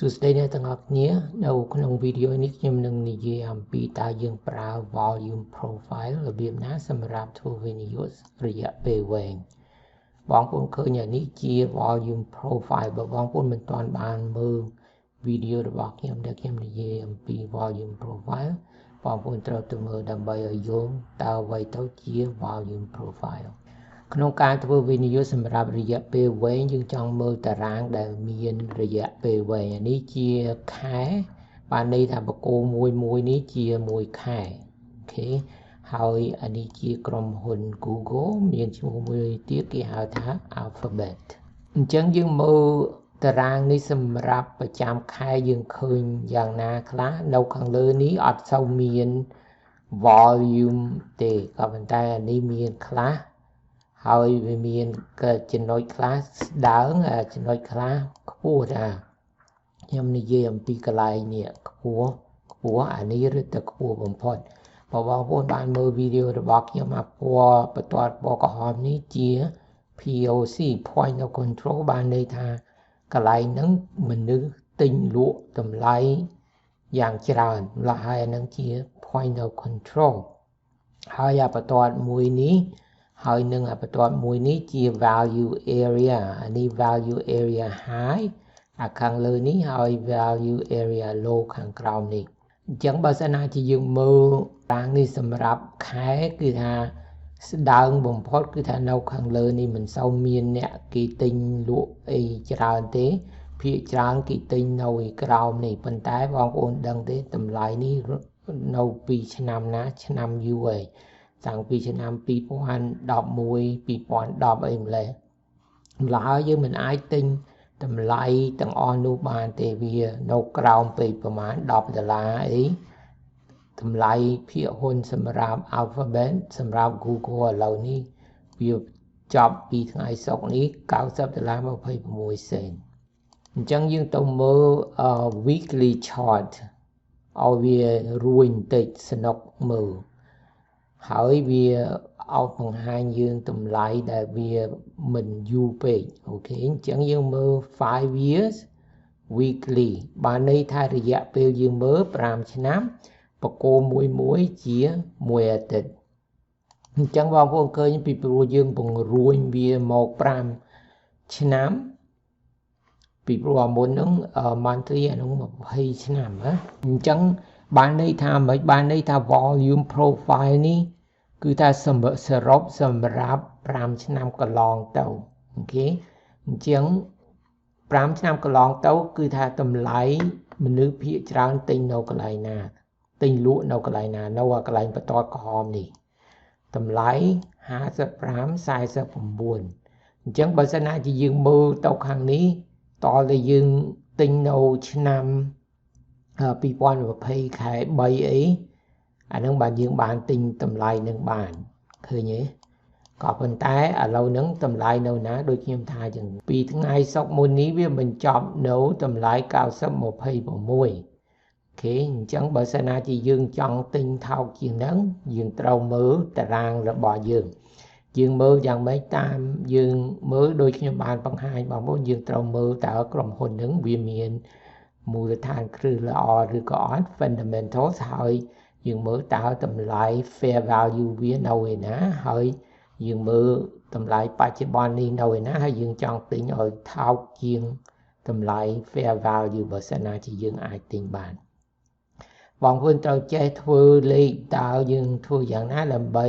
សួស្តីអ្នកទាំងអស់គ្នានៅក្នុងវីដេអូនេះខ្ញុំនឹងនិយាយអំពីតើយើងប្រើ volume profile របៀបណាសម្រាប់ធ្វើវិនិយោគរយៈពេលវែងបងប្អូនឃើញនេះជា volume profile បើបងប្អូនមិនទាន់បានមើលវីដេអូរបស់ខ្ញុំដែលខ្ញុំនិយាយអំពី volume profile បងប្អូនត្រូវទៅមើលដើម្បីឲ្យយល់តើអ្វីទៅជា volume profile ក្នុងការធ្វើវិនិយោគសម្រាប់រយៈពេលវែងយើងចង់មើលតារាងដែលមានរយៈពេលវែងនេះជាខែបានន័យថាបកគោមួយនេះជាមួយខែអូខេហើយអានេះជាក្រុមហ៊ុន Google មានឈ្មោះមួយទៀតគេហៅថា Alphabet អញ្ចឹងយើងមើលតារាងនេះសម្រាប់ប្រចាំខែយើងឃើញយ៉ាងណាខ្លះនៅខាងលើនេះអត់សូវមាន volume ទេក៏ប៉ុន្តែអានេះមានខ្លះហើយវាមានចំណុចខ្លះស្ដើងចំណុចខ្លះខ្ពស់ថាខ្ញុំនិយាយអំពីកន្លែងនេះខ្ពស់អានេះឬទៅខ្ពស់បំផុតបើបងប្អូនបានមើលវីដេអូរបស់ខ្ញុំអាពណ៌បន្ទាត់ពណ៌ក្រហមនេះជា POC point of control បានន័យថាកន្លែងហ្នឹងមនុស្សទិញលក់តម្លៃយ៉ាងច្រើនម្ល៉េះហើយអាហ្នឹងជា point of control ហើយអាបន្ទាត់មួយនេះហើយនឹងអាបន្ទាត់មួយនេះជា value area អានេះ value area high អាខាងលើនេះហើយ value area low ខាងក្រោមនេះអញ្ចឹងបើសិនណាជាយើងមើលតាំងនេះសម្រាប់ខែគឺថាស្ដើងបំផុតគឺថានៅខាងលើនេះមិនសូវមានអ្នកគេទិញលក់អីច្រើនទេភាគច្រើនគេទិញនៅឯក្រោមនេះប៉ុន្តែបងប្អូនដឹងទេតម្លៃនេះនៅពីឆ្នាំណាឆ្នាំយូរហើយតាំងពីឆ្នាំ2011 2010អីម្លេះហើយយើងមិនអាចទិញតម្លៃទាំងអស់នោះបានទេវានៅក្រោមពេកប្រហែល$10អីតម្លៃភាគហ៊ុនសម្រាប់ Alphabet សម្រាប់ Google ឥឡូវនេះវាចប់ពីថ្ងៃសុក្រនេះ$90.26សេនអញ្ចឹងយើងទៅមើល weekly chart ឲ្យវារួញបន្តិចสนุกមើលហើយវាអោបបង្ហាញយើងតម្លៃដែលវាមិនយូរពេកអូខេអញ្ចឹងយើងមើល5 years weekly បានន័យថារយៈពេលយើងមើល5ឆ្នាំបកគោមួយជា1អាទិត្យអញ្ចឹងបងប្អូនឃើញពីព្រោះយើងបង្រួញវាមក5ឆ្នាំពីព្រោះអាមុនហ្នឹង monthly អានោះ20ឆ្នាំណាអញ្ចឹងបានន័យថាមិនបានន័យថា volume profile នេះគឺថាសរុបសម្រាប់5ឆ្នាំកន្លងទៅអូខេអញ្ចឹង5ឆ្នាំកន្លងទៅគឺថាតម្លៃមនុស្សភាគច្រើនទិញនៅកន្លែងណាទិញលក់នៅកន្លែងណានៅកន្លែងបន្ទាត់ក្រហមនេះតម្លៃ55 49អញ្ចឹងបើសិនណាជាយើងមើលទៅខាងនេះតើយើងទិញនៅឆ្នាំ2020ខែ3អីអានឹងបានយើងបានទិញតម្លៃនឹងបានឃើញទេក៏ប៉ុន្តែឥឡូវហ្នឹងតម្លៃនៅណាដូចខ្ញុំថាចឹងពីថ្ងៃសុក្រមុននេះវាបញ្ចប់នៅតម្លៃ90.26អូខេអញ្ចឹងបើសិនណាជាយើងចង់ទិញថោកជាងហ្នឹងយើងត្រូវមើលតារាងរបស់យើងមើលយ៉ាងម៉េចតាមយើងមើលដូចខ្ញុំបានបង្ហាញបងប្អូនយើងត្រូវមើលតើក្រុមហ៊ុនហ្នឹងវាមានមូលដ្ឋានគ្រឹះល្អឬក៏អត់ fundamentals ហើយយើងមើលតើតម្លៃ fair value វានៅឯណាហើយយើងមើលតម្លៃបច្ចុប្បន្ននេះនៅឯណាហើយយើងចង់ទិញឲ្យថោកជាងតម្លៃ fair value បើសិនណាជាយើងអាចទិញបានបងប្អូនត្រូវចេះធ្វើលេខតើយើងធ្វើយ៉ាងណាដើម្បី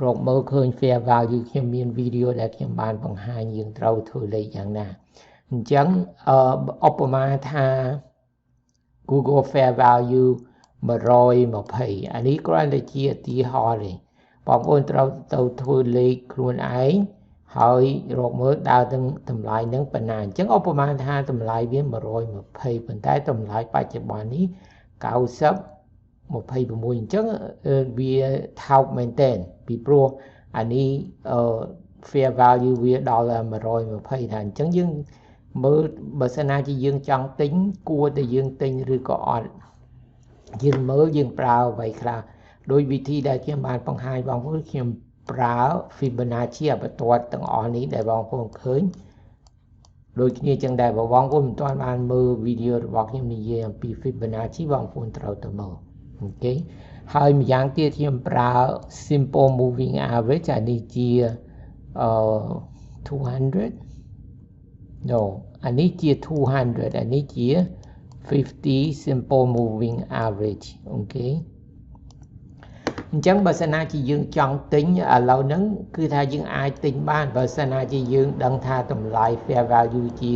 រកមើលឃើញ fair value ខ្ញុំមានវីដេអូដែលខ្ញុំបានបង្ហាញយើងត្រូវធ្វើលេខយ៉ាងណាអញ្ចឹងឧបមាថា Google fair value 120អានេះគ្រាន់តែជាឧទាហរណ៍ទេបងប្អូនត្រូវទៅធ្វើលេខខ្លួនឯងហើយរកមើលដើរទាំងតម្លៃនឹងប៉ុណ្ណាអញ្ចឹងឧបមាថាតម្លៃវា120ប៉ុន្តែតម្លៃបច្ចុប្បន្ននេះ90.26អញ្ចឹងវាថោកមែនទែនពីព្រោះអានេះfair value វាដល់120ថាអញ្ចឹងយើងមើលបើសិនណាជាយើងចង់ទិញគួរតែយើងទិញឬក៏អត់យើងមើលយើងប្រើអ្វីខ្លះដោយវិធីដែលខ្ញុំបានបង្ហាញបងប្អូនខ្ញុំប្រើ Fibonacci បន្ទាត់ទាំងអស់នេះដែលបងប្អូនឃើញ đôi khi chẳng đại và vong của mình toàn ban mơ videoរបស់ខ្ញុំនិយាយអំពី Fibonacci បងប្អូនត្រូវទៅមើលអូខេហើយម្យ៉ាងទៀតខ្ញុំប្រើ simple moving average អានេះជា200 no អានេះជា200អានេះជា50 simple moving average អូខេអញ្ចឹងបើសិនណាជាយើងចង់ទិញឥឡូវហ្នឹងគឺថាយើងអាចទិញបានបើសិនណាជាយើងដឹងថាតម្លៃ fair value ជា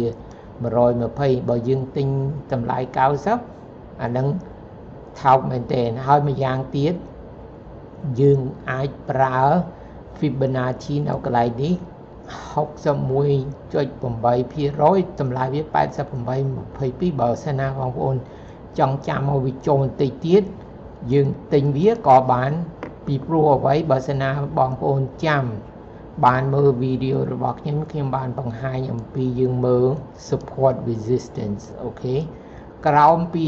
120បើយើងទិញតម្លៃ90អាហ្នឹងថោកមែនទែនហើយម្យ៉ាងទៀតយើងអាចប្រើ Fibonacci នៅកន្លែងនេះ 61.8% តម្លៃវា 88.22 បើសិនណាបងប្អូនចង់ចាំឲ្យវាចូលបន្តិចទៀតយើងទិញវាក៏បានពីព្រោះអ្វីបើសិនណាបងប្អូនចាំបានមើលវីដេអូរបស់ខ្ញុំបានបង្ហាញអំពីយើងមើល support resistance អូខេក្រោមពី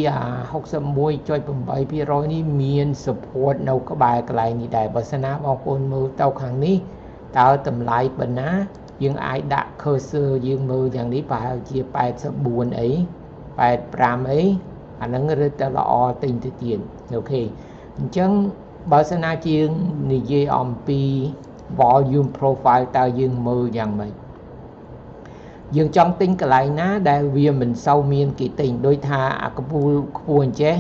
61.8% នេះមាន support នៅក្បែរកន្លែងនេះដែរបើសិនណាបងប្អូនមើលទៅខាងនេះតើតម្លៃប៉ុណ្ណាយើងអាចដាក់ cursor យើងមើលយ៉ាងនេះប្រហែលជា84អី85អីអាហ្នឹងរឹតតែល្អទិញទៅទៀតអូខេអញ្ចឹងបើសិនណាជាងនិយាយអំពី volume profile តើយើងមើលយ៉ាងម៉េចយើងចង់ទិញកន្លែងណាដែលវាមិនសូវមានគេទិញដូចថាអាកពូលខ្ពស់អញ្ចេះ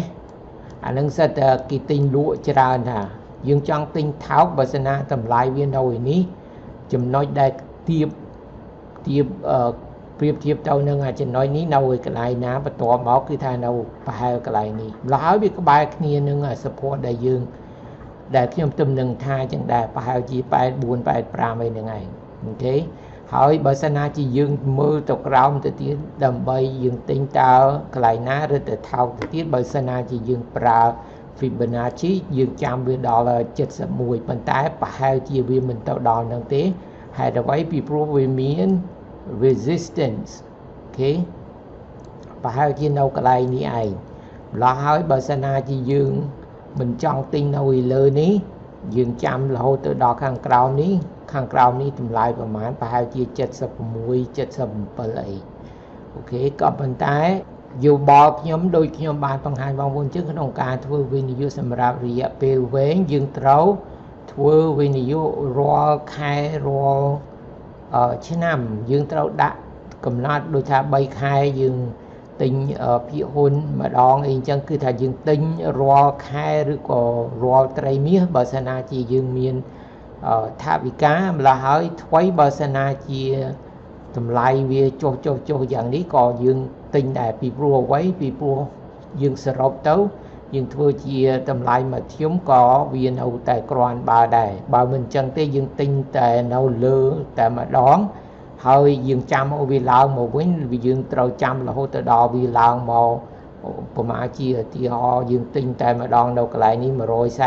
អានឹងសិតតែគេទិញលក់ច្រើនថាយើងចង់ទិញថោកបើសិនណាតម្លៃវានៅឯនេះចំណុចដែលទៀបប្រៀបធៀបទៅនឹងអាចំណុចនេះនៅឯកន្លែងណាបន្ទាប់មកគឺថានៅប្រហែលកន្លែងនេះម្ល៉េះហើយវាក្បែរគ្នានឹង support ដែលខ្ញុំទំនឹងថាចឹងដែរប្រហែលជា84 85អីហ្នឹងឯងអូខេហើយបើសិនណាជាយើងមើលទៅក្រោមទៅទៀតដើម្បីយើងទិញតើកន្លែងណាឬទៅថោកទៅទៀតបើសិនណាជាយើងប្រើ Fibonacci យើងចាំវាដល់71ប៉ុន្តែប្រហែលជាវាមិនទៅដល់ហ្នឹងទេហេតុអ្វីពីព្រោះវាមាន resistance អូខេប្រហែលជានៅកន្លែងនេះឯងម្ល៉េះហើយបើសិនណាជាយើងមិនចង់ទិញនៅលើនេះយើងចាំរហូតទៅដល់ខាងក្រោមនេះតម្លៃប្រហែលប្រហែលជា76 77អីអូខេក៏ប៉ុន្តែយោបល់ខ្ញុំដូចខ្ញុំបានបង្ហាញបងប្អូនជើងក្នុងការធ្វើវិនិយោគសម្រាប់រយៈពេលវែងយើងត្រូវធ្វើវិនិយោគរាល់ខែរាល់ឆ្នាំយើងត្រូវដាក់កំណត់ដូចថា3ខែយើងទិញភាគហ៊ុនម្ដងអីអញ្ចឹងគឺថាយើងទិញរាល់ខែឬក៏រាល់ត្រីមាសបើសិនណាជាយើងមានថាវិការម្ល៉េះហើយថ្មីបើសិនណាជាតម្លៃវាចុះយ៉ាងនេះក៏យើងទិញដែរពីព្រោះអ្វីពីព្រោះយើងសរុបទៅយើងធ្វើជាតម្លៃមធ្យមក៏វានៅតែគ្រាន់បើដែរបើមិនអញ្ចឹងទេយើងទិញតែនៅលើតែម្ដងហើយយើងចាំឲ្យវាឡើងមកវិញយើងត្រូវចាំរហូតទៅដល់វាឡើងមកប្រហែលជាឧទាហរណ៍យើងទិញតែម្ដងនៅកន្លែងនេះ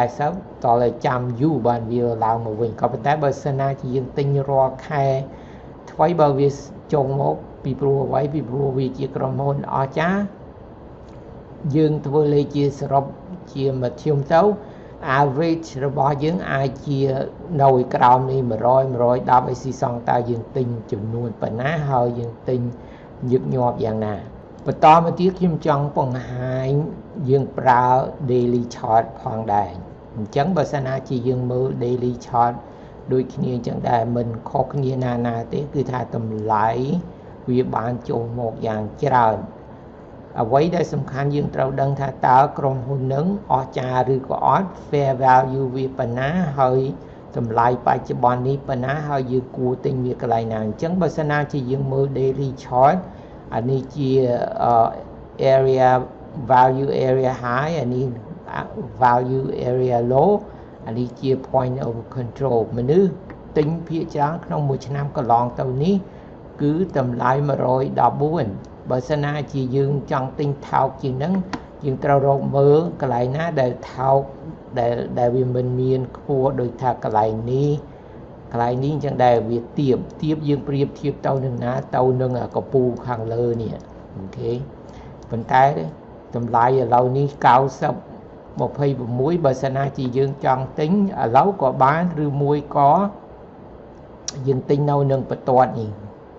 140តើចាំយូរបានវាឡើងមកវិញក៏ប៉ុន្តែបើសិនណាជាយើងទិញរាល់ខែថ្មីបើវាចុងមកពីព្រោះអ្វីពីព្រោះវាជាក្រុមហ៊ុនអស្ចារ្យយើងធ្វើលេខជាសរុបជាមធ្យមទៅ average របស់យើងអាចជានៅក្រោមនេះ100 110អីស៊ីសងតើយើងទិញចំនួនប៉ុណ្ណាហើយយើងទិញញឹកញាប់យ៉ាងណាបន្តមកទៀតខ្ញុំចង់បង្ហាញយើងប្រើ daily chart ផងដែរអញ្ចឹងបើសិនណាជាយើងមើល daily chart ដូចគ្នាអញ្ចឹងដែរមិនខុសគ្នាណាទេគឺថាតម្លៃវាបានចូលមកយ៉ាងច្រើនអ្វីដែលសំខាន់យើងត្រូវដឹងថាតើក្រុមហ៊ុននឹងអស្ចារ្យឬក៏អត់ fair value វាប៉ុណ្ណាហើយតម្លៃបច្ចុប្បន្ននេះប៉ុណ្ណាហើយយើងគួរទិញវាកន្លែងណាអញ្ចឹងបើសិនណាជាយើងមើល daily chart អានេះជា area value area high អានេះ value area low អានេះជា point of control មនុស្សទិញភាគច្រើនក្នុងមួយឆ្នាំកន្លងទៅនេះគឺតម្លៃ114បើសិនណាជាយើងចង់ទិញថោកជាងហ្នឹងយើងត្រូវរកមើលកន្លែងណាដែលថោកដែលវាមិនមានខ្ពស់ដូចថាកន្លែងនេះអញ្ចឹងដែលវាទៀបយើងប្រៀបធៀបទៅនឹងណាទៅនឹងកពូលខាងលើនេះអូខេប៉ុន្តែតម្លៃឥឡូវនេះ90.26បើសិនណាជាយើងចង់ទិញឥឡូវក៏បានឬមួយក៏យើងទិញនៅនឹងបន្ទាត់នេះ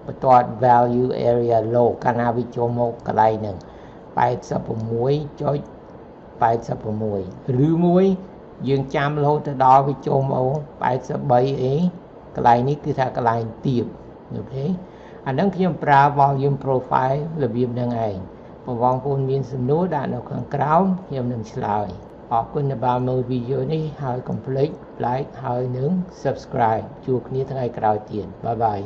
បន្ទាត់ value area low កាលណាវាចូលមកកន្លែងហ្នឹង 86.86 ឬមួយយើងចាំរហូតទៅដល់វាចូលមក83អីកន្លែងនេះគឺថាកន្លែងទាបអូខេអាហ្នឹងខ្ញុំប្រើ volume profile របៀបហ្នឹងឯងបងប្អូនមានសំណួរដាក់នៅខាងក្រោមខ្ញុំនឹងឆ្លើយអរគុណដែលបានមើលវីដេអូនេះហើយកុំភ្លេច like ហើយនឹង subscribe ជួបគ្នាថ្ងៃក្រោយទៀតបាយបាយ